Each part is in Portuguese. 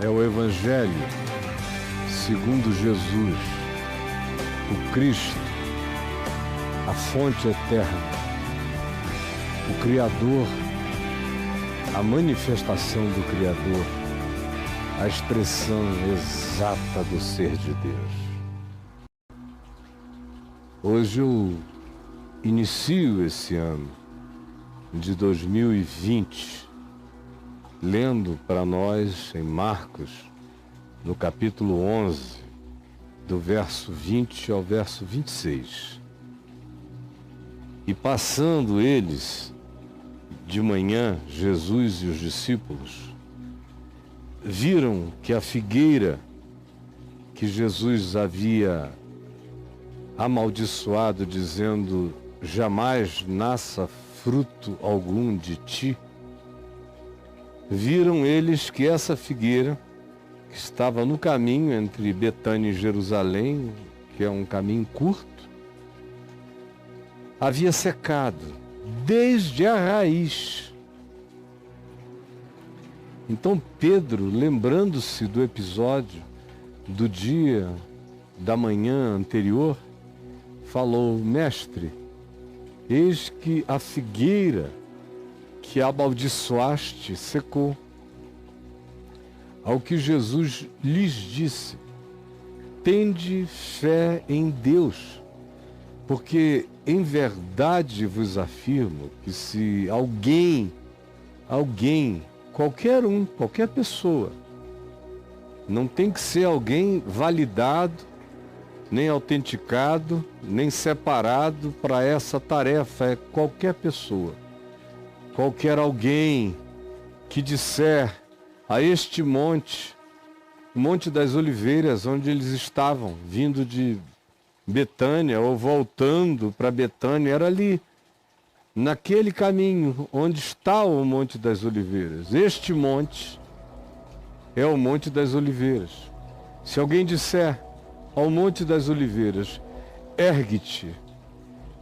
é o Evangelho segundo Jesus, o Cristo, a fonte eterna, o Criador, a manifestação do Criador, a expressão exata do ser de Deus. Hoje eu inicio esse ano de 2020 lendo para nós em Marcos, no capítulo 11, do verso 20 ao verso 26. E passando eles de manhã, Jesus e os discípulos viram que a figueira que Jesus havia amaldiçoado, dizendo: jamais nasça fruto algum de ti, viram eles que essa figueira, que estava no caminho entre Betânia e Jerusalém, que é um caminho curto, havia secado desde a raiz. Então Pedro, lembrando-se do episódio do dia da manhã anterior, falou: mestre, eis que a figueira que amaldiçoaste secou. Ao que Jesus lhes disse: tende fé em Deus, porque em verdade vos afirmo que se alguém, qualquer um, qualquer pessoa, não tem que ser alguém validado, nem autenticado, nem separado para essa tarefa, é qualquer pessoa, qualquer alguém que disser a este monte, o Monte das Oliveiras, onde eles estavam, vindo de Betânia ou voltando para Betânia, era ali, naquele caminho onde está o Monte das Oliveiras. Este monte é o Monte das Oliveiras. Se alguém disser ao Monte das Oliveiras: ergue-te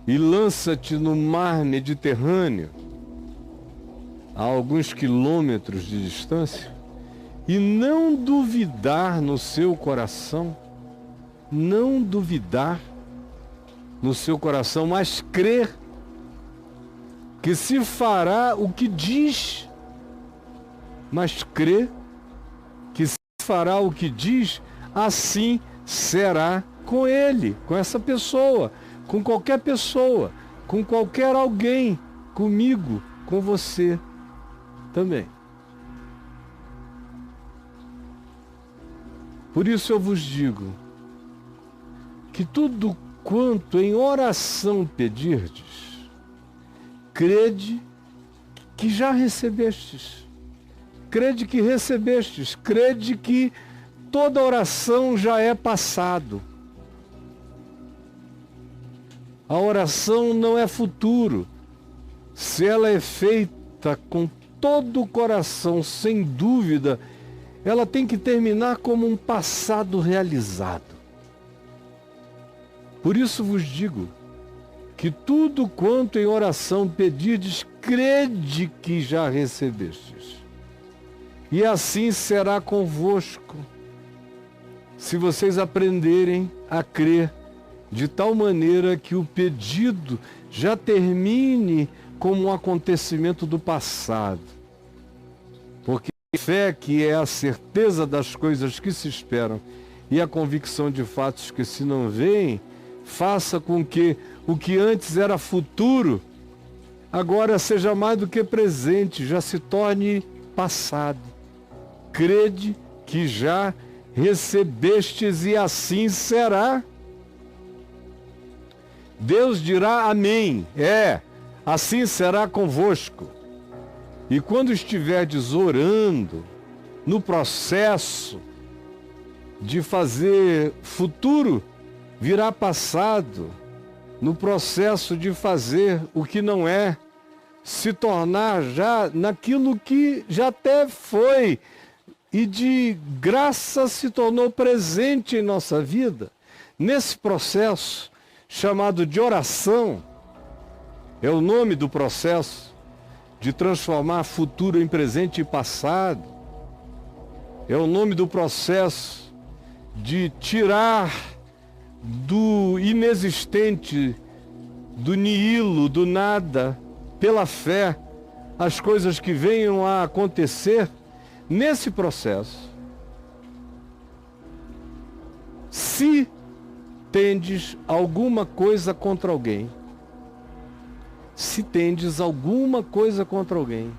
e lança-te no mar Mediterrâneo, a alguns quilômetros de distância, e não duvidar no seu coração, mas crer que se fará o que diz, assim será com ele, com essa pessoa, com qualquer pessoa, com qualquer alguém, comigo, com você também. Por isso eu vos digo que tudo quanto em oração pedirdes, crede que já recebestes. Crede que recebestes. Crede que toda oração já é passado. A oração não é futuro. Se ela é feita com todo o coração, sem dúvida, ela tem que terminar como um passado realizado. Por isso vos digo que tudo quanto em oração pedirdes, crede que já recebestes. E assim será convosco, se vocês aprenderem a crer de tal maneira que o pedido já termine como um acontecimento do passado. Porque a fé, que é a certeza das coisas que se esperam e a convicção de fatos que se não veem, faça com que o que antes era futuro agora seja mais do que presente, já se torne passado. Crede que já recebestes e assim será. Deus dirá amém. Assim será convosco. E quando estiverdes orando, no processo de fazer futuro, virá passado. No processo de fazer o que não é, se tornar já naquilo que já até foi e de graça se tornou presente em nossa vida. Nesse processo chamado de oração, é o nome do processo de transformar futuro em presente e passado. É o nome do processo de tirar do inexistente, do nihilo, do nada, pela fé, as coisas que venham a acontecer. Nesse processo, se tendes alguma coisa contra alguém, se tendes alguma coisa contra alguém,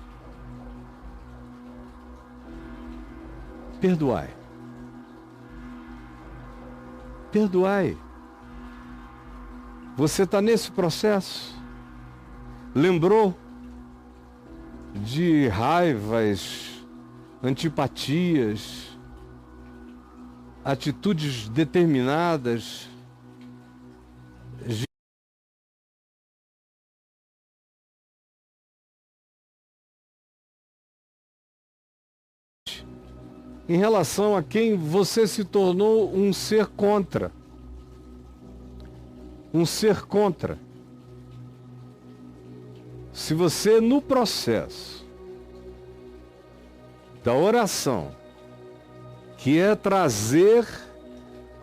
perdoai. Perdoai. Você está nesse processo? Lembrou de raivas, antipatias, atitudes determinadas, em relação a quem você se tornou um ser contra. Um ser contra. Se você, no processo da oração, que é trazer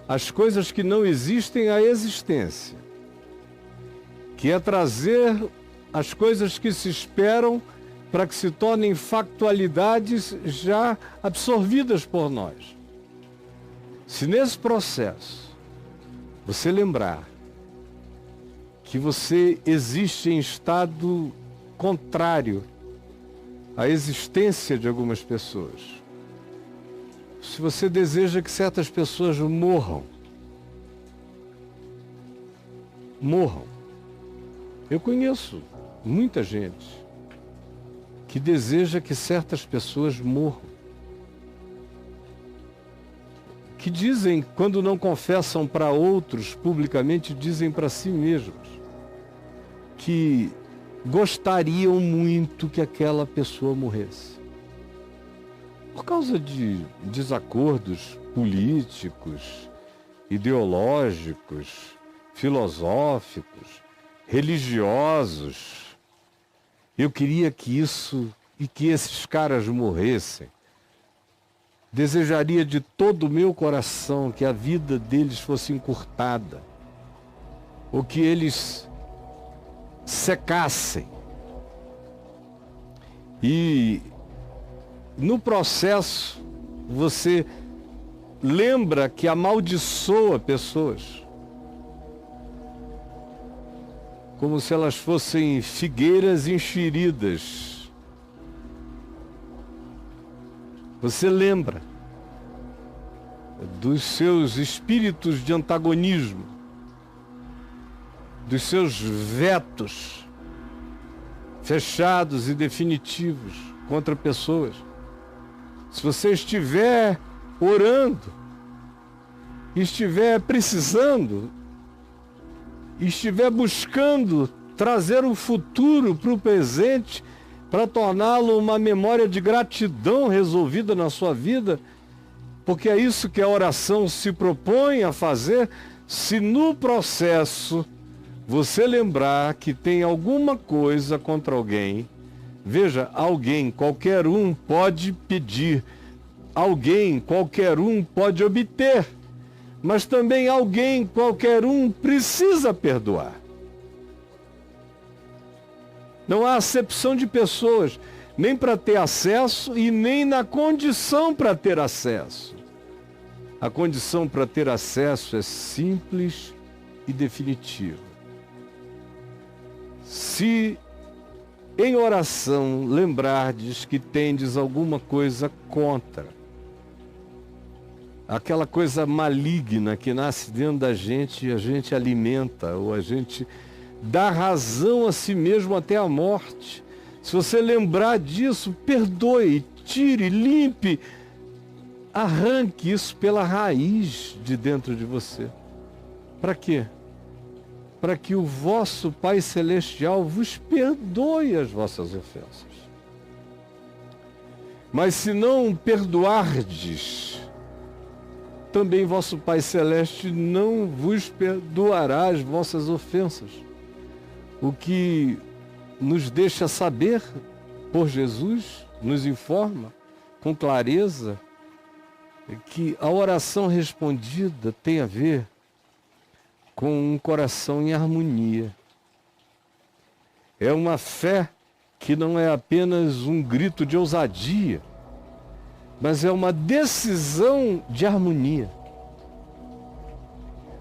as coisas que não existem à existência, que é trazer as coisas que se esperam para que se tornem factualidades já absorvidas por nós. Se nesse processo você lembrar que você existe em estado contrário à existência de algumas pessoas, se você deseja que certas pessoas morram, eu conheço muita gente que deseja que certas pessoas morram, que dizem, quando não confessam para outros publicamente, dizem para si mesmos que gostariam muito que aquela pessoa morresse. Por causa de desacordos políticos, ideológicos, filosóficos, religiosos. Eu queria que esses caras morressem. Desejaria de todo o meu coração que a vida deles fosse encurtada, ou que eles secassem. E no processo você lembra que amaldiçoa pessoas, como se elas fossem figueiras enxeridas. Você lembra dos seus espíritos de antagonismo, dos seus vetos fechados e definitivos contra pessoas. Se você estiver orando, estiver precisando, estiver buscando trazer o futuro para o presente, para torná-lo uma memória de gratidão resolvida na sua vida, porque é isso que a oração se propõe a fazer. Se no processo você lembrar que tem alguma coisa contra alguém, veja, alguém, qualquer um pode pedir, alguém, qualquer um pode obter, mas também alguém, qualquer um, precisa perdoar. Não há acepção de pessoas, nem para ter acesso e nem na condição para ter acesso. A condição para ter acesso é simples e definitiva. Se em oração lembrardes que tendes alguma coisa contra, aquela coisa maligna que nasce dentro da gente e a gente alimenta, ou a gente dá razão a si mesmo até a morte. Se você lembrar disso, perdoe, tire, limpe, arranque isso pela raiz de dentro de você. Para quê? Para que o vosso Pai Celestial vos perdoe as vossas ofensas. Mas se não perdoardes, também vosso Pai Celeste não vos perdoará as vossas ofensas. O que nos deixa saber, por Jesus, nos informa com clareza, que a oração respondida tem a ver com um coração em harmonia. É uma fé que não é apenas um grito de ousadia, mas é uma decisão de harmonia.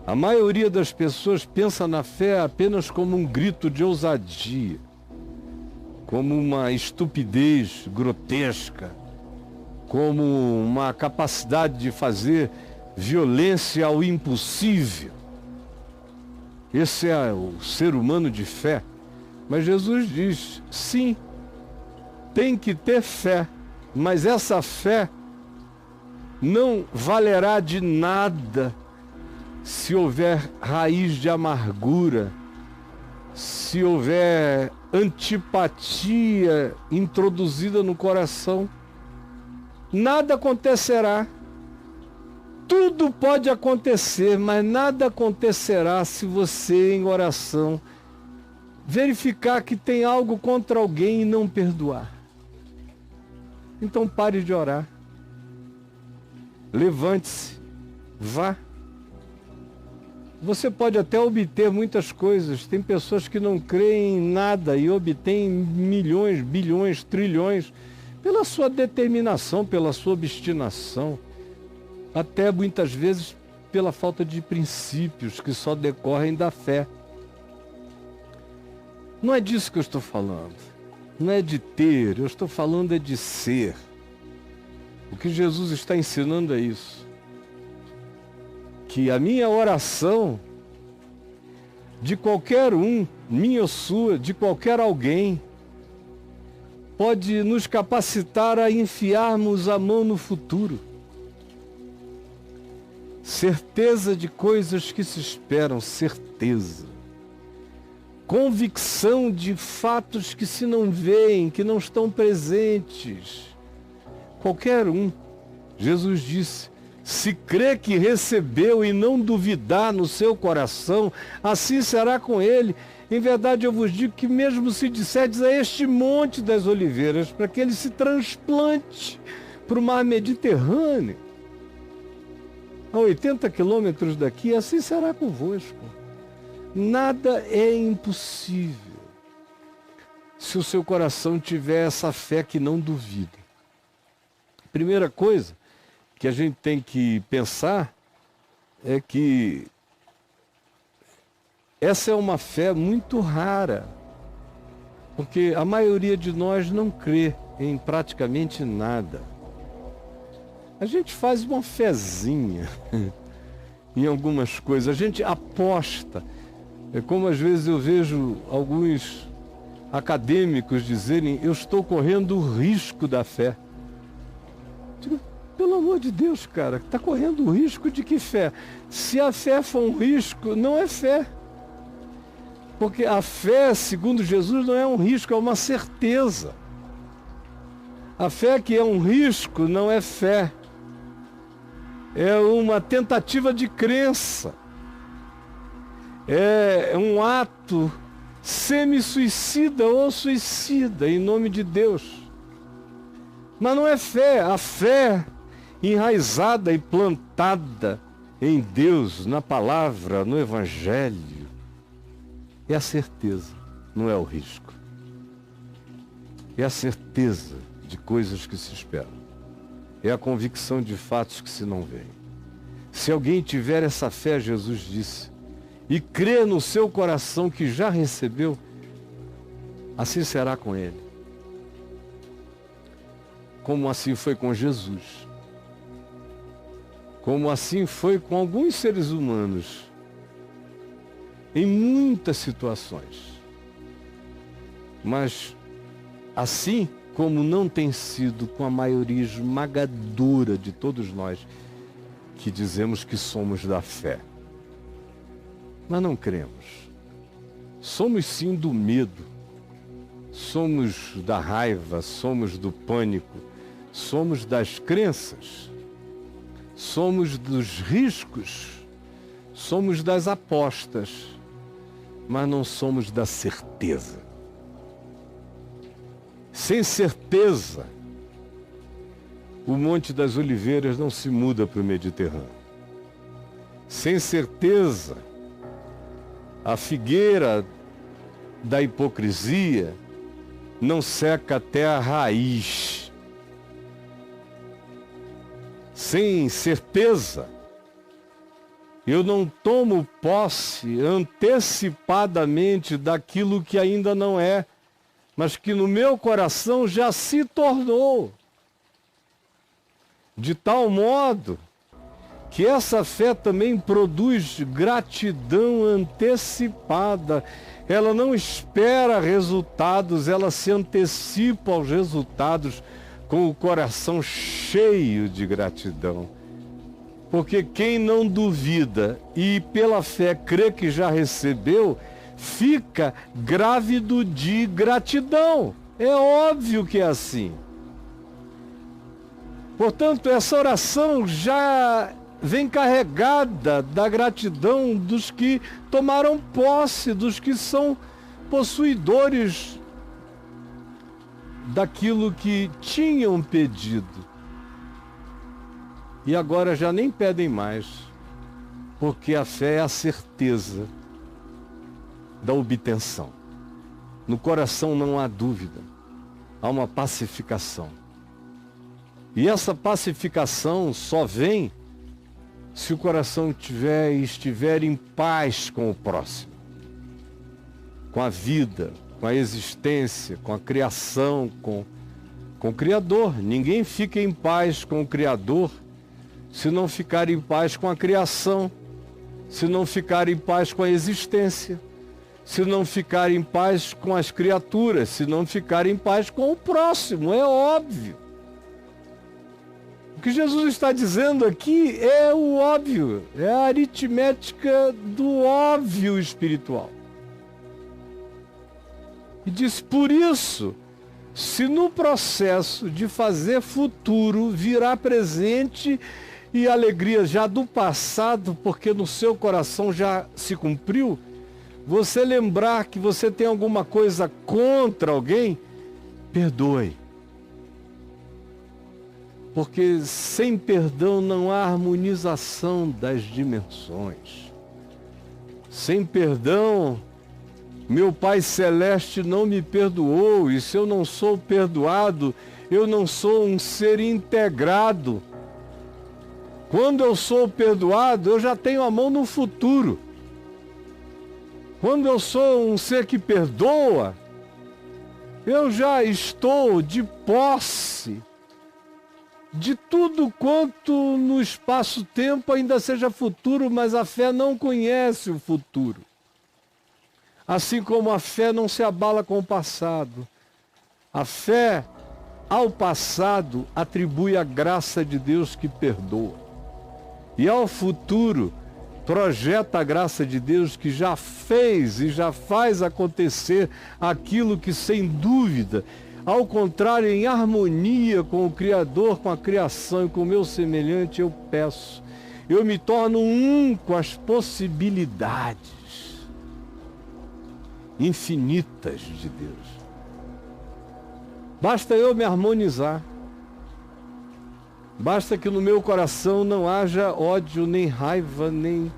A maioria das pessoas pensa na fé apenas como um grito de ousadia, como uma estupidez grotesca, como uma capacidade de fazer violência ao impossível. Esse é o ser humano de fé. Mas Jesus diz, sim, tem que ter fé, mas essa fé não valerá de nada se houver raiz de amargura, se houver antipatia introduzida no coração. Nada acontecerá. Tudo pode acontecer, mas nada acontecerá se você, em oração, verificar que tem algo contra alguém e não perdoar. Então pare de orar. Levante-se. Vá. Você pode até obter muitas coisas. Tem pessoas que não creem em nada e obtêm milhões, bilhões, trilhões pela sua determinação, pela sua obstinação. Até muitas vezes pela falta de princípios que só decorrem da fé. Não é disso que eu estou falando. Não é de ter, eu estou falando é de ser. O que Jesus está ensinando é isso. Que a minha oração, de qualquer um, minha ou sua, de qualquer alguém, pode nos capacitar a enfiarmos a mão no futuro. Certeza de coisas que se esperam, certeza. Convicção de fatos que se não veem, que não estão presentes. Qualquer um. Jesus disse, se crê que recebeu e não duvidar no seu coração, assim será com ele. Em verdade eu vos digo que mesmo se disserdes a este monte das oliveiras, para que ele se transplante para o mar Mediterrâneo, a 80 quilômetros daqui, assim será convosco. Nada é impossível se o seu coração tiver essa fé que não duvida. Primeira coisa que a gente tem que pensar é que essa é uma fé muito rara, porque a maioria de nós não crê em praticamente nada. A gente faz uma fezinha em algumas coisas, a gente aposta. É como às vezes eu vejo alguns acadêmicos dizerem, eu estou correndo o risco da fé. Digo, pelo amor de Deus, cara, está correndo o risco de que fé? Se a fé for um risco, não é fé. Porque a fé, segundo Jesus, não é um risco, é uma certeza. A fé que é um risco não é fé. É uma tentativa de crença. É um ato semi-suicida ou suicida, em nome de Deus. Mas não é fé. A fé enraizada e plantada em Deus, na palavra, no Evangelho, é a certeza, não é o risco. É a certeza de coisas que se esperam. É a convicção de fatos que se não veem. Se alguém tiver essa fé, Jesus disse, e crê no seu coração que já recebeu, assim será com ele. Como assim foi com Jesus. Como assim foi com alguns seres humanos. Em muitas situações. Mas assim como não tem sido com a maioria esmagadora de todos nós que dizemos que somos da fé. Mas não cremos. Somos sim do medo, somos da raiva, somos do pânico, somos das crenças, somos dos riscos, somos das apostas, mas não somos da certeza. Sem certeza, o Monte das Oliveiras não se muda para o Mediterrâneo. Sem certeza, a figueira da hipocrisia não seca até a raiz. Sem certeza, eu não tomo posse antecipadamente daquilo que ainda não é, mas que no meu coração já se tornou. De tal modo que essa fé também produz gratidão antecipada. Ela não espera resultados, ela se antecipa aos resultados com o coração cheio de gratidão. Porque quem não duvida e pela fé crê que já recebeu, fica grávido de gratidão. É óbvio que é assim. Portanto, essa oração já vem carregada da gratidão dos que tomaram posse, dos que são possuidores daquilo que tinham pedido. E agora já nem pedem mais, porque a fé é a certeza da obtenção. No coração não há dúvida, há uma pacificação. E essa pacificação só vem se o coração estiver em paz com o próximo, com a vida, com a existência, com a criação, com o Criador. Ninguém fica em paz com o Criador se não ficar em paz com a criação, se não ficar em paz com a existência, se não ficar em paz com as criaturas, se não ficar em paz com o próximo. É óbvio. O que Jesus está dizendo aqui é o óbvio, é a aritmética do óbvio espiritual. E diz, por isso, se no processo de fazer futuro virá presente e alegria já do passado, porque no seu coração já se cumpriu, você lembrar que você tem alguma coisa contra alguém, perdoe. Porque sem perdão não há harmonização das dimensões. Sem perdão, meu Pai Celeste não me perdoou, e se eu não sou perdoado, eu não sou um ser integrado. Quando eu sou perdoado, eu já tenho a mão no futuro. Quando eu sou um ser que perdoa, eu já estou de posse de tudo quanto no espaço-tempo ainda seja futuro, mas a fé não conhece o futuro. Assim como a fé não se abala com o passado. A fé, ao passado, atribui a graça de Deus que perdoa. E ao futuro, projeta a graça de Deus que já fez e já faz acontecer aquilo que, sem dúvida, ao contrário, em harmonia com o Criador, com a criação e com o meu semelhante, eu peço. Eu me torno um com as possibilidades infinitas de Deus. Basta eu me harmonizar. Basta que no meu coração não haja ódio, nem raiva, nem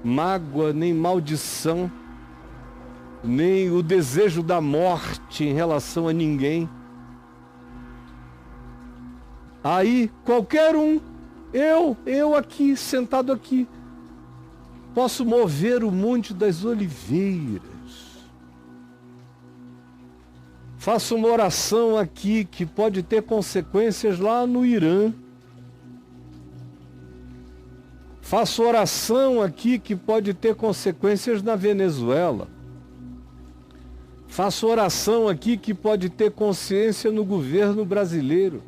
mágoa, nem maldição, nem o desejo da morte em relação a ninguém. Aí, qualquer um, eu aqui, sentado aqui, posso mover o Monte das Oliveiras. Faço uma oração aqui que pode ter consequências lá no Irã. Faço oração aqui que pode ter consequências na Venezuela. Faço oração aqui que pode ter consciência no governo brasileiro.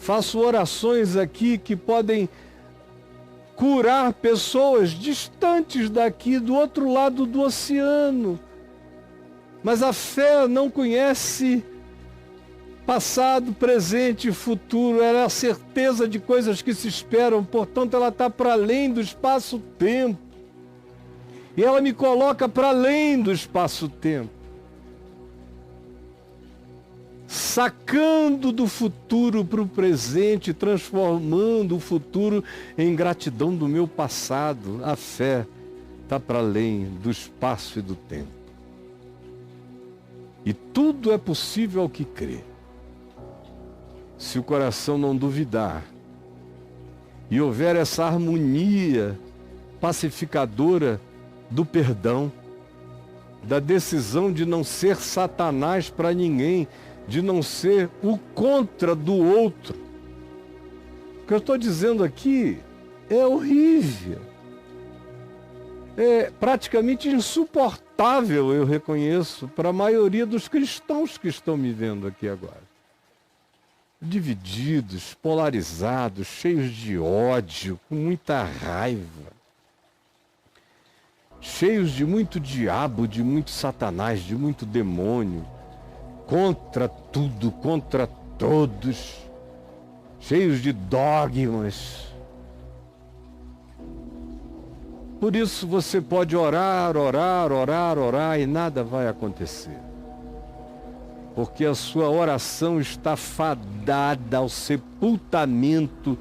Faço orações aqui que podem curar pessoas distantes daqui, do outro lado do oceano. Mas a fé não conhece passado, presente e futuro. Ela é a certeza de coisas que se esperam, portanto ela está para além do espaço-tempo. E ela me coloca para além do espaço-tempo. sacando do futuro para o presente, transformando o futuro em gratidão do meu passado. A fé está para além do espaço e do tempo. E tudo é possível ao que crê. Se o coração não duvidar e houver essa harmonia pacificadora do perdão, da decisão de não ser Satanás para ninguém, de não ser o contra do outro. O que eu estou dizendo aqui é horrível. É praticamente insuportável, eu reconheço, para a maioria dos cristãos que estão me vendo aqui agora. Divididos, polarizados, cheios de ódio, com muita raiva. Cheios de muito diabo, de muito Satanás, de muito demônio. Contra tudo, contra todos. Cheios de dogmas. Por isso você pode orar, orar, orar, orar e nada vai acontecer. Porque a sua oração está fadada ao sepultamento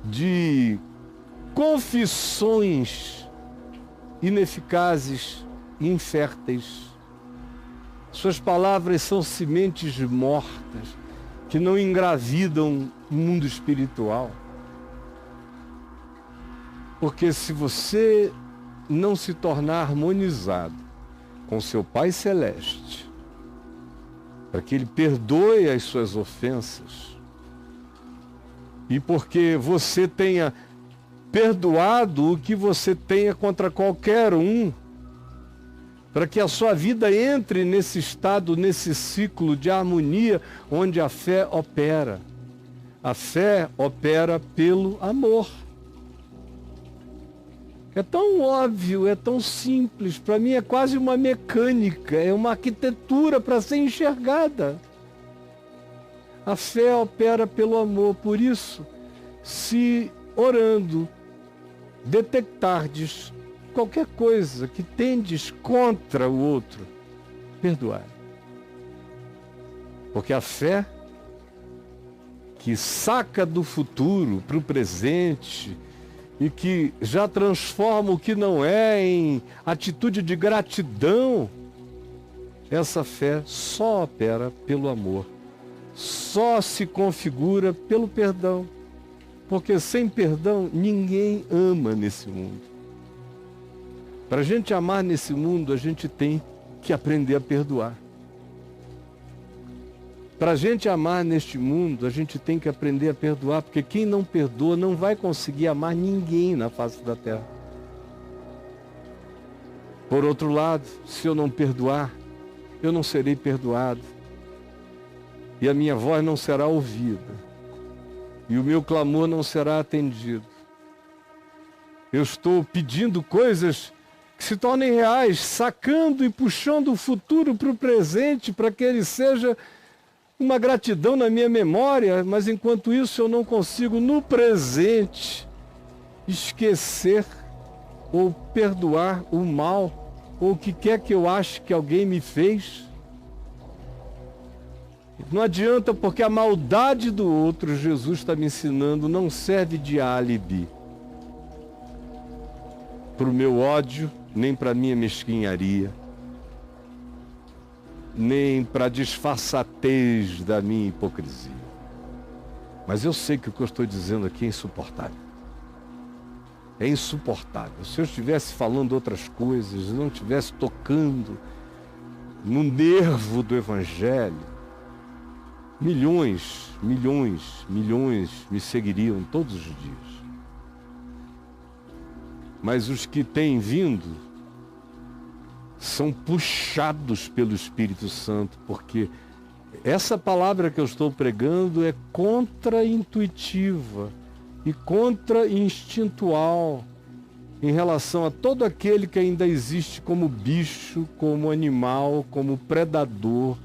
de confissões ineficazes e inférteis. Suas palavras são sementes mortas que não engravidam o mundo espiritual. Porque se você não se tornar harmonizado com seu Pai Celeste, para que Ele perdoe as suas ofensas, e porque você tenha perdoado o que você tenha contra qualquer um, para que a sua vida entre nesse estado, nesse ciclo de harmonia, onde a fé opera. A fé opera pelo amor. É tão óbvio, é tão simples, para mim é quase uma mecânica, é uma arquitetura para ser enxergada. A fé opera pelo amor, por isso, se orando, detectardes qualquer coisa que tendes contra o outro, perdoar. Porque a fé que saca do futuro para o presente e que já transforma o que não é em atitude de gratidão, essa fé só opera pelo amor, só se configura pelo perdão. Porque sem perdão ninguém ama nesse mundo. Para a gente amar nesse mundo, a gente tem que aprender a perdoar. Para a gente amar neste mundo, a gente tem que aprender a perdoar, porque quem não perdoa não vai conseguir amar ninguém na face da terra. Por outro lado, se eu não perdoar, eu não serei perdoado. E a minha voz não será ouvida. E o meu clamor não será atendido. Eu estou pedindo coisas que se tornem reais, sacando e puxando o futuro para o presente, para que ele seja uma gratidão na minha memória, mas enquanto isso eu não consigo no presente esquecer ou perdoar o mal ou o que quer que eu ache que alguém me fez. Não adianta, porque a maldade do outro, Jesus está me ensinando, não serve de álibi para o meu ódio, nem para a minha mesquinharia, nem para a disfarçatez da minha hipocrisia. Mas eu sei que o que eu estou dizendo aqui é insuportável. É insuportável. Se eu estivesse falando outras coisas, não estivesse tocando no nervo do Evangelho, milhões me seguiriam todos os dias. Mas os que têm vindo são puxados pelo Espírito Santo, porque essa palavra que eu estou pregando é contra-intuitiva e contra-instintual em relação a todo aquele que ainda existe como bicho, como animal, como predador,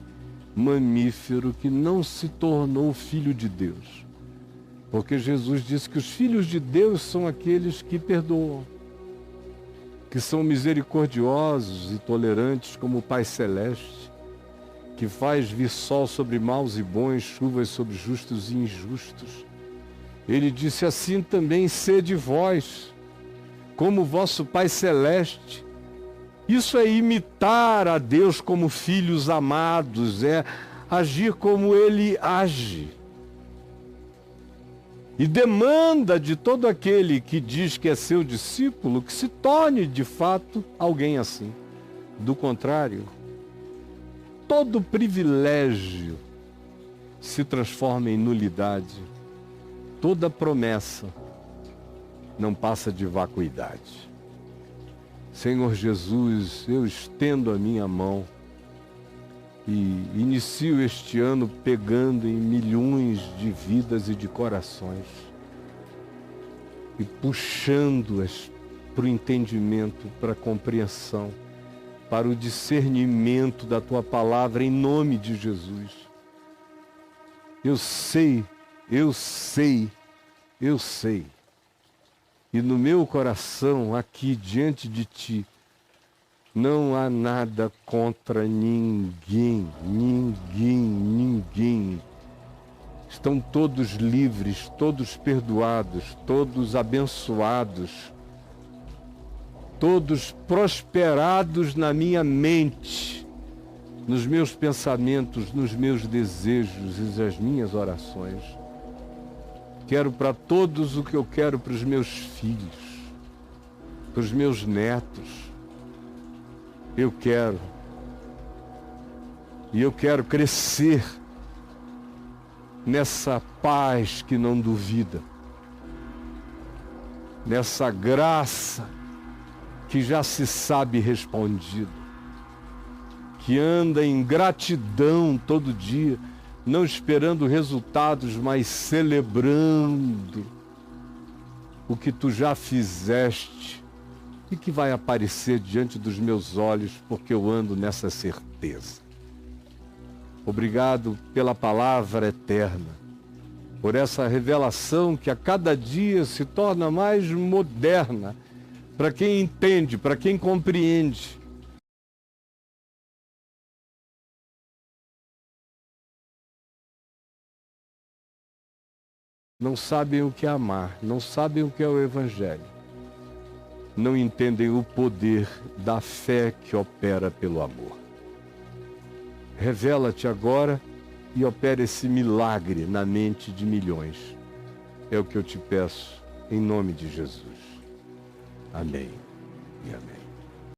mamífero, que não se tornou filho de Deus. Porque Jesus disse que os filhos de Deus são aqueles que perdoam, que são misericordiosos e tolerantes como o Pai Celeste, que faz vir sol sobre maus e bons, chuvas sobre justos e injustos. Ele disse assim também: sede vós, como vosso Pai Celeste. Isso é imitar a Deus como filhos amados, é agir como Ele age. E demanda de todo aquele que diz que é seu discípulo que se torne de fato alguém assim. Do contrário, todo privilégio se transforma em nulidade. Toda promessa não passa de vacuidade. Senhor Jesus, eu estendo a minha mão e inicio este ano pegando em milhões de vidas e de corações e puxando-as para o entendimento, para a compreensão, para o discernimento da Tua palavra, em nome de Jesus. Eu sei. E no meu coração, aqui diante de Ti, não há nada contra ninguém. Estão todos livres, todos perdoados, todos abençoados, todos prosperados na minha mente, nos meus pensamentos, nos meus desejos e nas minhas orações. Quero para todos o que eu quero para os meus filhos, para os meus netos. Eu quero. E eu quero crescer nessa paz que não duvida, nessa graça que já se sabe respondida, que anda em gratidão todo dia, não esperando resultados, mas celebrando o que tu já fizeste e que vai aparecer diante dos meus olhos, porque eu ando nessa certeza. Obrigado pela palavra eterna, por essa revelação que a cada dia se torna mais moderna, para quem entende, para quem compreende. Não sabem o que é amar, não sabem o que é o Evangelho. Não entendem o poder da fé que opera pelo amor. Revela-te agora e opera esse milagre na mente de milhões. É o que eu te peço, em nome de Jesus. Amém e amém.